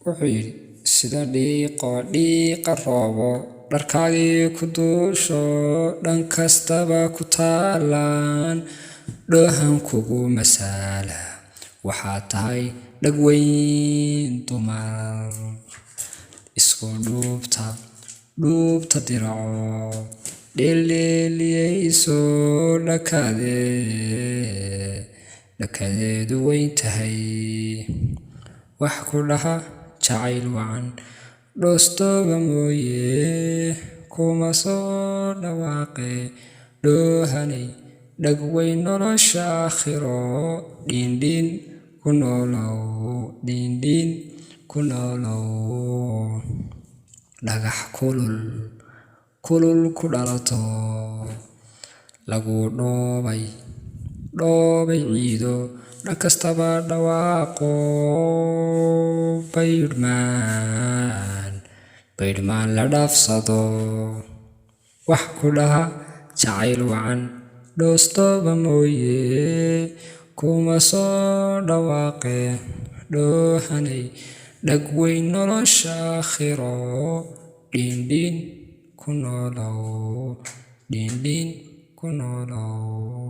wuxuu yidhi sida dhiiqa roobo dharkaagii ku duusho dhan kastaba ku taalaan dhoohan kugu masaala waxaa tahay dhag weyn dumar isku dhuubta diraco dheelleeliyeyso dhakadeedu weyn tahay wax ku dhaha jacayl wacan dhoostooba mooye kuma soo dhawaaqe dhoohanay dhag weyn nolosha aakhiro dhiindhiin ku noolow dhagax kulul ku dhalato lagu dhoobay ciido dhan kastaba dhawaaqo baydhmaan la dhaafsado wax ku dhaha jacayl wacan dhoostooba mooye kuma soo dhawaaqe dhoohanay dhag weyn nolosha aakhiro dhiindhiin ku noolow